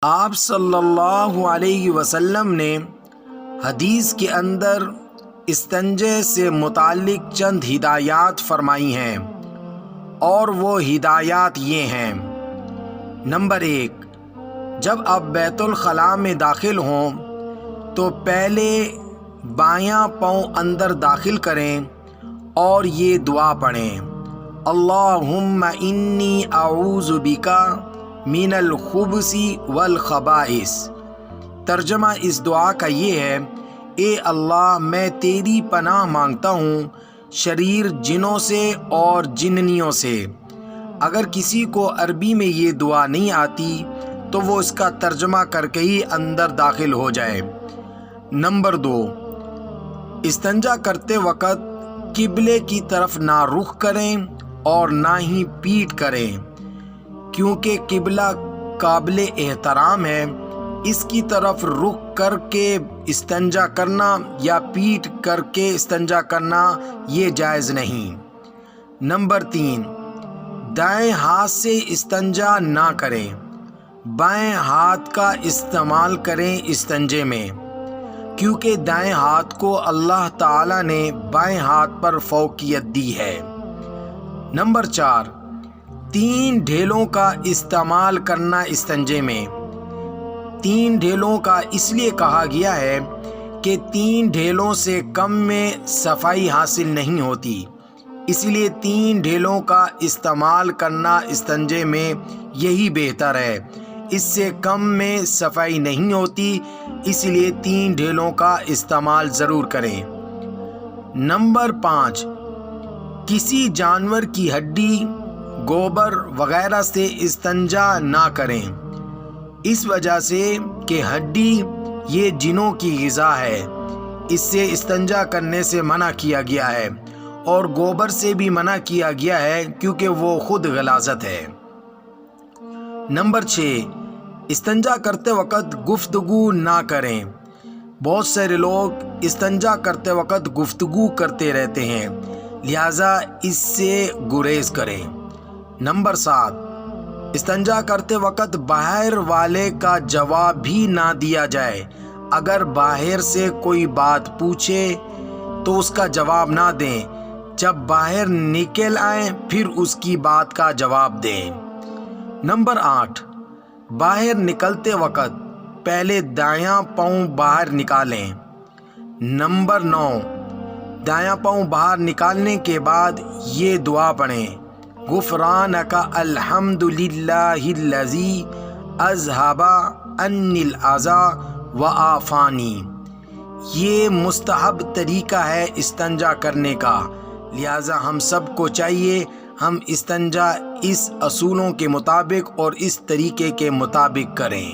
آپ صلی اللہ علیہ وسلم نے حدیث کے اندر استنجے سے متعلق چند ہدایات فرمائی ہیں، اور وہ ہدایات یہ ہیں۔ نمبر 1، جب آپ بیت الخلاء میں داخل ہوں تو پہلے بایاں پاؤں اندر داخل کریں اور یہ دعا پڑھیں: اللہم انی اعوذ بک من الخبث والخبائث۔ ترجمہ اس دعا کا یہ ہے: اے اللہ، میں تیری پناہ مانگتا ہوں شریر جنوں سے اور جننیوں سے۔ اگر کسی کو عربی میں یہ دعا نہیں آتی تو وہ اس کا ترجمہ کر کے ہی اندر داخل ہو جائے۔ نمبر 2، استنجا کرتے وقت قبلے کی طرف نہ رخ کریں اور نہ ہی پیٹھ کریں، کیونکہ قبلہ قابل احترام ہے۔ اس کی طرف رخ کر کے استنجا کرنا یا پیٹھ کر کے استنجا کرنا یہ جائز نہیں۔ نمبر 3، دائیں ہاتھ سے استنجا نہ کریں، بائیں ہاتھ کا استعمال کریں استنجے میں، کیونکہ دائیں ہاتھ کو اللہ تعالیٰ نے بائیں ہاتھ پر فوقیت دی ہے۔ نمبر 4، 3 ڈھیلوں کا استعمال کرنا استنجے میں۔ 3 ڈھیلوں کا اس لیے کہا گیا ہے کہ 3 ڈھیلوں سے کم میں صفائی حاصل نہیں ہوتی، اس لیے 3 ڈھیلوں کا استعمال کرنا استنجے میں یہی بہتر ہے۔ اس سے کم میں صفائی نہیں ہوتی، اس لیے 3 ڈھیلوں کا استعمال ضرور کریں۔ نمبر 5، کسی جانور کی ہڈی، گوبر وغیرہ سے استنجا نہ کریں، اس وجہ سے کہ ہڈی یہ جنوں کی غذا ہے، اس سے استنجا کرنے سے منع کیا گیا ہے، اور گوبر سے بھی منع کیا گیا ہے کیونکہ وہ خود غلاظت ہے۔ نمبر 6، استنجا کرتے وقت گفتگو نہ کریں۔ بہت سارے لوگ استنجا کرتے وقت گفتگو کرتے رہتے ہیں، لہٰذا اس سے گریز کریں۔ نمبر 7، استنجا کرتے وقت باہر والے کا جواب بھی نہ دیا جائے۔ اگر باہر سے کوئی بات پوچھے تو اس کا جواب نہ دیں، جب باہر نکل آئیں پھر اس کی بات کا جواب دیں۔ نمبر 8، باہر نکلتے وقت پہلے دایاں پاؤں باہر نکالیں۔ نمبر 9، دایاں پاؤں باہر نکالنے کے بعد یہ دعا پڑھیں: غفرانک الحمد للہ الذی اذھب عنی الاذی وعافانی۔ یہ مستحب طریقہ ہے استنجا کرنے کا، لہٰذا ہم سب کو چاہیے ہم استنجا اس اصولوں کے مطابق اور اس طریقے کے مطابق کریں۔